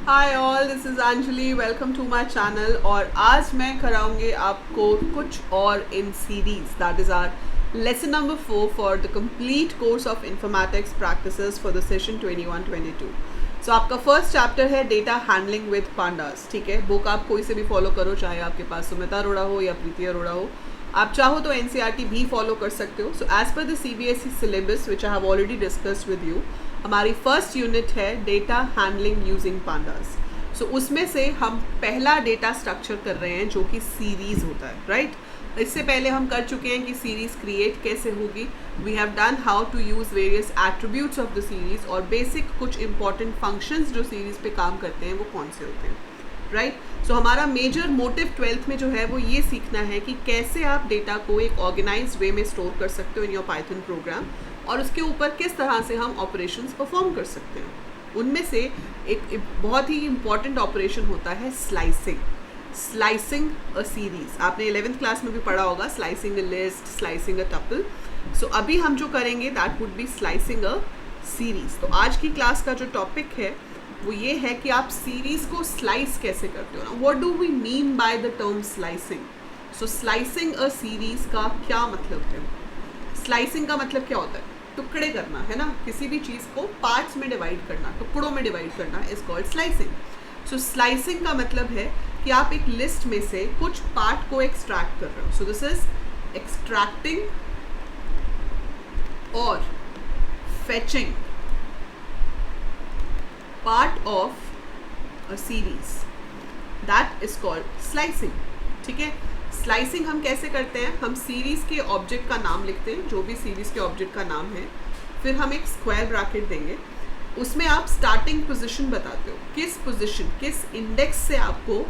Hi all, this is Anjali. Welcome to my channel. और आज मैं कराऊंगी आपको कुछ और in series, that is our lesson number 4 for the complete course of informatics practices for the session 21-22। So आपका first chapter है data handling with pandas. ठीक है, बुक आप कोई से भी फॉलो करो, चाहे आपके पास सुमिता अरोड़ा हो या प्रीति अरोड़ा हो। आप चाहो तो एनसीईआरटी भी फॉलो कर सकते हो। So as per the CBSE syllabus which I have already discussed with you, हमारी फर्स्ट यूनिट है data handling using pandas. So उसमें से हम पहला डेटा स्ट्रक्चर कर रहे हैं जो कि सीरीज होता है, राइट? इससे पहले हम कर चुके हैं कि सीरीज क्रिएट कैसे होगी। We have done how to use various attributes of the series और बेसिक कुछ इंपॉर्टेंट फंक्शंस जो सीरीज पे काम करते हैं वो कौन से होते हैं, राइट? सो हमारा मेजर मोटिव 12th में जो है वो ये सीखना है कि कैसे आप डेटा को एक ऑर्गेनाइज्ड वे में स्टोर कर सकते हो इन योर पाइथन प्रोग्राम, और उसके ऊपर किस तरह से हम ऑपरेशंस परफॉर्म कर सकते हैं। उनमें से एक बहुत ही इम्पॉर्टेंट ऑपरेशन होता है स्लाइसिंग अ सीरीज। आपने 11th क्लास में भी पढ़ा होगा, slicing a list, slicing a tuple. So अभी हम जो करेंगे that would be slicing a series. तो आज की क्लास का जो टॉपिक है वो ये है कि आप सीरीज को स्लाइस कैसे करते हो ना। What do we mean by the term slicing? So slicing a series का क्या मतलब है? स्लाइसिंग का मतलब क्या होता है? टुकड़े करना, है ना? किसी भी चीज़ को पार्ट्स में डिवाइड करना, टुकड़ों में डिवाइड करना is called slicing. So slicing का मतलब है कि आप एक लिस्ट में से कुछ पार्ट को एक्सट्रैक्ट कर रहे हो। सो दिस इज एक्सट्रैक्टिंग और fetching part of a series, that is called slicing. ठीक है, स्लाइसिंग हम कैसे करते हैं? हम सीरीज के ऑब्जेक्ट का नाम लिखते हैं, जो भी सीरीज के ऑब्जेक्ट का नाम है, फिर हम एक स्क्वायर ब्रैकेट देंगे, उसमें आप स्टार्टिंग पोजीशन बताते हो, किस पोजीशन, किस इंडेक्स से आपको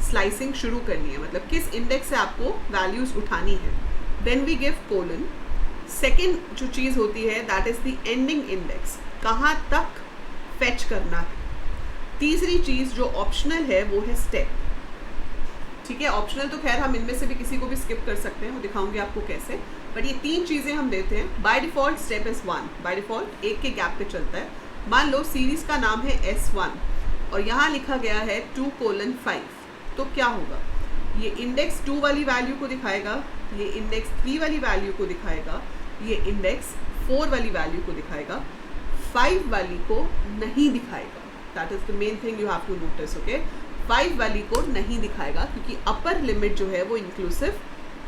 स्लाइसिंग शुरू करनी है, मतलब किस इंडेक्स से आपको वैल्यूज उठानी है। Then we give colon. Second जो चीज़ होती है that is the ending index, कहाँ तक फेच करना है। तीसरी चीज़ जो ऑप्शनल है वो है स्टेप। ठीक है, ऑप्शनल तो खैर हम इनमें से भी किसी को भी स्किप कर सकते हैं, वो दिखाऊंगी आपको कैसे, बट ये तीन चीज़ें हम देते हैं। By default step is 1, by default एक के गैप पे चलता है। मान लो सीरीज़ का नाम है S1 और यहाँ लिखा गया है 2:5, तो क्या होगा? ये इंडेक्स 2 वाली वैल्यू को दिखाएगा, ये इंडेक्स 3 वाली वैल्यू को दिखाएगा, ये इंडेक्स 4 वाली वैल्यू को दिखाएगा, 5 वाली को नहीं दिखाएगा। That is the main thing you have to notice. Okay, 5 वाली को नहीं दिखाएगा क्योंकि अपर लिमिट जो है वो इंक्लूसिव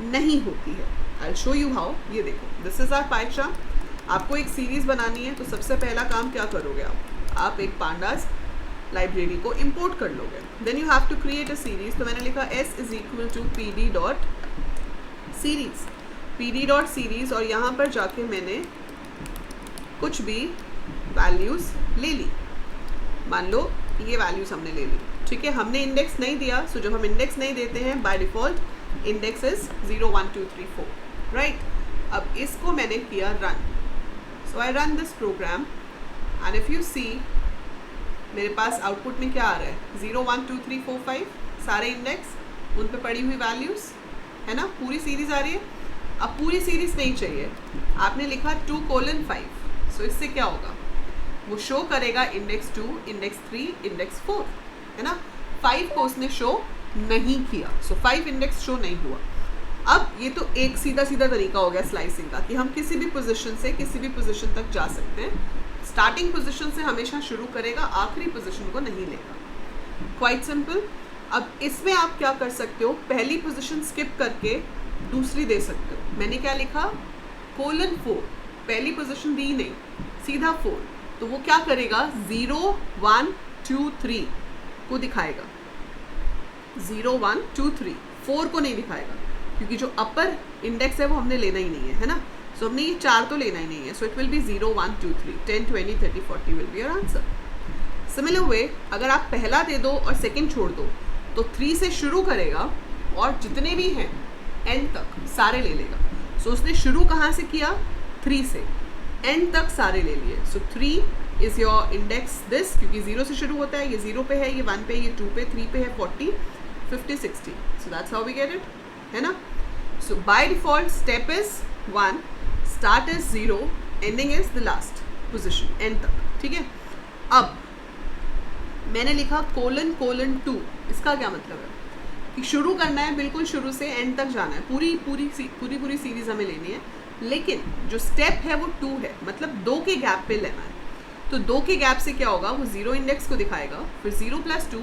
नहीं होती है। I show you how. ये देखो, this is our pie chart. आपको एक सीरीज बनानी है तो सबसे पहला काम क्या करोगे आप एक पांडास लाइब्रेरी को इंपोर्ट कर लोगे। Then you have to create a series. तो मैंने लिखा s is equal to pd dot series और यहाँ पर जाके मैंने कुछ भी वैल्यूज ले ली। मान लो ये वैल्यूज हमने ले ली, ठीक है, हमने इंडेक्स नहीं दिया। सो जब हम इंडेक्स नहीं देते हैं by default index is 0 1 2 3 4, right? अब इसको मैंने किया run. So I run this program and if you see मेरे पास आउटपुट में क्या आ रहा है? 0 1 2 3 4 5 सारे इंडेक्स, उन पे पड़ी हुई वैल्यूज़, है ना? पूरी सीरीज़ आ रही है। अब पूरी सीरीज़ नहीं चाहिए, आपने लिखा 2:5। सो इससे क्या होगा? वो शो करेगा इंडेक्स 2, इंडेक्स 3, इंडेक्स 4, है ना? 5 को उसने शो नहीं किया, सो 5 इंडेक्स शो नहीं हुआ। अब ये तो एक सीधा तरीका हो गया स्लाइसिंग का कि हम किसी भी पोजीशन से किसी भी पोजीशन तक जा सकते हैं। स्टार्टिंग पोजीशन से हमेशा शुरू करेगा, आखिरी पोजीशन को नहीं लेगा। Quite simple. अब इसमें आप क्या कर सकते हो? पहली पोजीशन स्किप करके दूसरी दे सकते हो। मैंने क्या लिखा? :4। पहली पोजीशन दी नहीं, सीधा 4। तो वो क्या करेगा? 0 1 2 3 को दिखाएगा, 0 1 2 3, 4 को नहीं दिखाएगा क्योंकि जो अपर इंडेक्स है वो हमने लेना ही नहीं है, है ना? सो हमने ये 4 तो लेना ही नहीं है। So it will be 0 1 2 3 10 20 30 40 will be your answer. Similar way, अगर आप पहला दे दो और सेकंड छोड़ दो तो 3 से शुरू करेगा और जितने भी हैं एंड तक सारे ले लेगा। सो उसने शुरू कहाँ से किया? 3 से, एंड तक सारे ले लिए। सो 3 इज़ योर इंडेक्स दिस, क्योंकि 0 से शुरू होता है, ये 0 पे है, ये 1 पे, ये 2 पे, 3 पे है, 40 50 60। So that's how we get it, है ना? So by default step is 1, start is 0, ending is the last position, end तक। ठीक है, अब मैंने लिखा ::2, इसका क्या मतलब है कि शुरू करना है बिल्कुल शुरू से एंड तक जाना है, पूरी सीरीज हमें लेनी है, लेकिन जो स्टेप है वो 2 है, मतलब 2 के गैप पे लेना है। तो 2 के गैप से क्या होगा, वो 0 इंडेक्स को दिखाएगा, फिर 0 + 2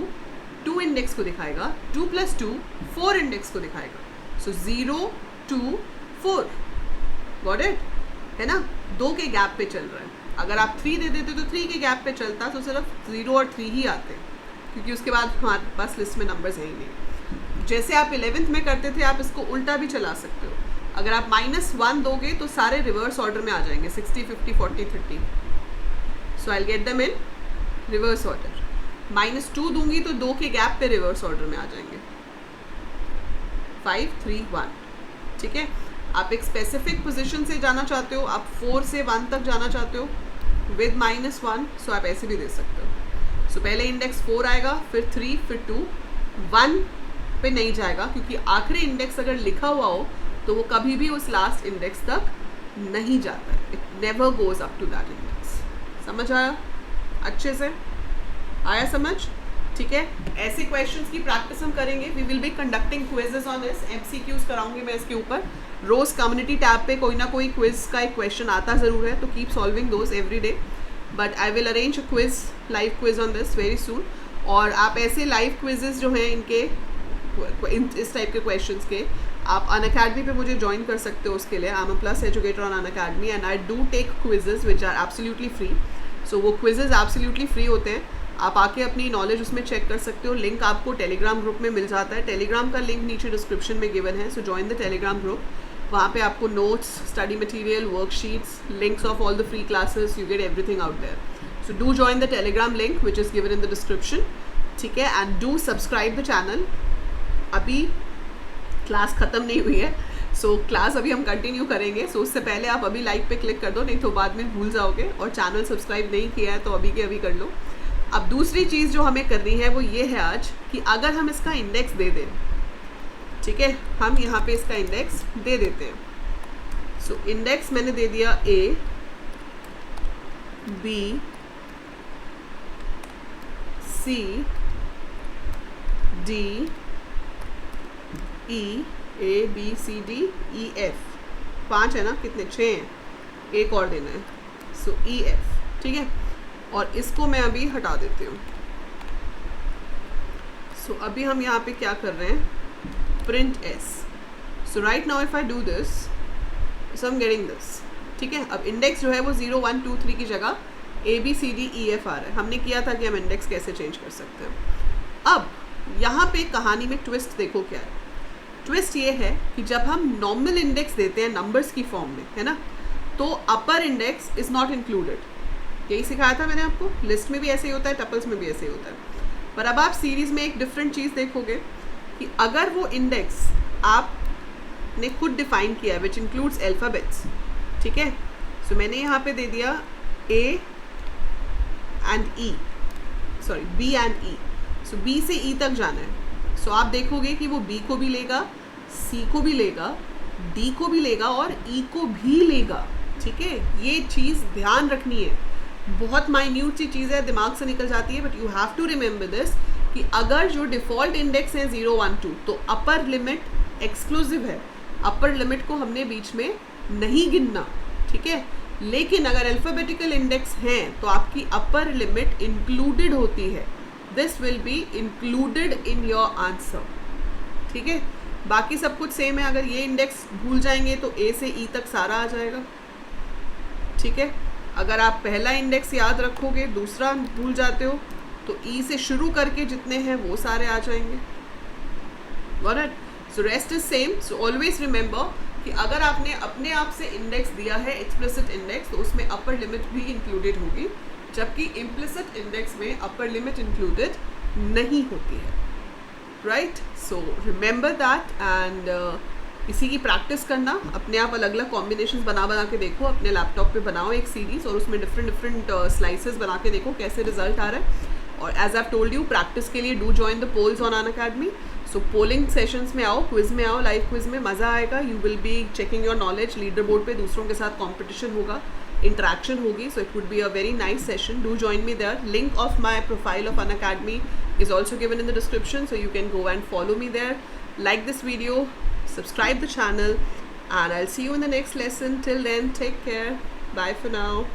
2 इंडेक्स को दिखाएगा, 2 + 2 4 इंडेक्स को दिखाएगा। सो 0 2 4, गॉट इट, है ना, 2 के गैप पे चल रहा है। अगर आप 3 दे देते तो 3 के गैप पे चलता, तो सिर्फ 0 और 3 ही आते, क्योंकि उसके बाद हमारे पास लिस्ट में नंबर्स है ही नहीं। जैसे आप 11th में करते थे, आप इसको उल्टा भी चला सकते हो। अगर आप -1 दोगे तो सारे रिवर्स ऑर्डर में आ जाएंगे, 60 50 40 30। सो I will get them in reverse order. -2 दूंगी तो 2 के गैप पे रिवर्स ऑर्डर में आ जाएंगे, 5 3 1, ठीक है। आप एक स्पेसिफिक पोजीशन से जाना चाहते हो, आप 4 से 1 तक जाना चाहते हो विद -1, सो आप ऐसे भी दे सकते हो। सो पहले इंडेक्स 4 आएगा, फिर 3, फिर 2, 1 पे नहीं जाएगा, क्योंकि आखिरी इंडेक्स अगर लिखा हुआ हो तो वो कभी भी उस लास्ट इंडेक्स तक नहीं जाता है, it never goes up to that index. समझ आया? अच्छे से आया समझ? ठीक है, ऐसे क्वेश्चंस की प्रैक्टिस हम करेंगे। We will be conducting quizzes on this, MCQs कराऊंगी मैं इसके ऊपर। रोज कम्युनिटी टैब पे कोई ना कोई क्विज का एक क्वेश्चन आता ज़रूर है, तो keep solving those every day, but I will arrange a quiz, live quiz on this very soon. और आप ऐसे लाइव क्विजेस जो हैं इनके, इस टाइप के क्वेश्चंस के, आप अनअकैडमी पे मुझे ज्वाइन कर सकते हो उसके लिए। I am a plus educator on Unacademy and I do take quizzes which are absolutely free. So वो क्विजेज एब्सोल्युटली फ्री होते हैं, आप आके अपनी नॉलेज उसमें चेक कर सकते हो। लिंक आपको टेलीग्राम ग्रुप में मिल जाता है, टेलीग्राम का लिंक नीचे डिस्क्रिप्शन में गिवन है। So join the Telegram group, वहाँ पे आपको notes, study material, worksheets, links of all the free classes, you get everything out there. So do join the Telegram link which is given in the description, ठीक है। And do subscribe the channel. अभी class ख़त्म नहीं हुई है, so class अभी हम continue करेंगे। सो उससे पहले आप अभी लाइक पे क्लिक कर दो, नहीं तो बाद में भूल जाओगे। और चैनल सब्सक्राइब नहीं किया है तो अभी के अभी कर लो। अब दूसरी चीज़ जो हमें करनी है वो ये है आज, कि अगर हम इसका इंडेक्स दे दें, ठीक है, हम यहाँ पे इसका इंडेक्स दे देते हैं। सो इंडेक्स मैंने दे दिया A B C D E, A B C D E F, 5 है ना, कितने 6 हैं, एक और देना है। सो E F, ठीक है। और इसको मैं अभी हटा देती हूँ। सो अभी हम यहाँ पे क्या कर रहे हैं, print S। So right now if I do this, so I am getting this, ठीक है। अब इंडेक्स जो है वो 0 1 2 3 की जगह A B C D E F आ रहा है। हमने किया था कि हम इंडेक्स कैसे चेंज कर सकते हैं। अब यहाँ पे कहानी में ट्विस्ट देखो क्या है। ट्विस्ट ये है कि जब हम नॉर्मल इंडेक्स देते हैं नंबर्स की फॉर्म में, है ना, तो अपर इंडेक्स इज़ नॉट इंक्लूडेड। यही सिखाया था मैंने आपको, लिस्ट में भी ऐसे ही होता है, टपल्स में भी ऐसे ही होता है। पर अब आप सीरीज़ में एक डिफरेंट चीज़ देखोगे कि अगर वो इंडेक्स आपने खुद डिफाइन किया विच इंक्लूड्स अल्फ़ाबेट्स, ठीक है। सो मैंने यहाँ पे दे दिया A and E, sorry B and E। So B से E तक जाना है। सो आप देखोगे कि वो B को भी लेगा, C को भी लेगा, D को भी लेगा और E को भी लेगा, ठीक है। ये चीज़ ध्यान रखनी है, बहुत माइन्यूट सी चीज़ है, दिमाग से निकल जाती है, but you have to remember this कि अगर जो डिफ़ॉल्ट इंडेक्स है 0 1 2, तो अपर लिमिट एक्सक्लूसिव है, अपर लिमिट को हमने बीच में नहीं गिनना, ठीक है। लेकिन अगर अल्फ़ाबेटिकल इंडेक्स हैं तो आपकी अपर लिमिट इंक्लूडेड होती है, this will be included in your answer, ठीक है। बाकी सब कुछ सेम है। अगर ये इंडेक्स भूल जाएंगे तो A से E तक सारा आ जाएगा, ठीक है। अगर आप पहला इंडेक्स याद रखोगे, दूसरा भूल जाते हो तो E से शुरू करके जितने हैं वो सारे आ जाएंगे, got it. So rest is same. So always remember कि अगर आपने अपने आप से इंडेक्स दिया है, एक्सप्लिसिट इंडेक्स, तो उसमें अपर लिमिट भी इंक्लूडेड होगी, जबकि इम्प्लिसिट इंडेक्स में अपर लिमिट इंक्लूडेड नहीं होती है, right. So remember that and इसी की प्रैक्टिस करना। अपने आप अलग अलग कॉम्बिनेशंस बना के देखो, अपने लैपटॉप पे बनाओ एक सीरीज़ और उसमें डिफरेंट स्लाइसेस बना के देखो कैसे रिजल्ट आ रहा है। और as I told you, practice के लिए do join the polls on Unacademy. So polling sessions में आओ, क्विज में आओ, लाइव क्विज में मज़ा आएगा। You will be checking your knowledge, leader board पे दूसरों के साथ कॉम्पिटिशन होगा, interaction होगी. So it would be a very nice session. Do join me there. Link of my profile of Unacademy is also given in the description, so you can go and follow me there. Like this video, subscribe the channel, and I'll see you in the next lesson. Till then, take care. Bye for now.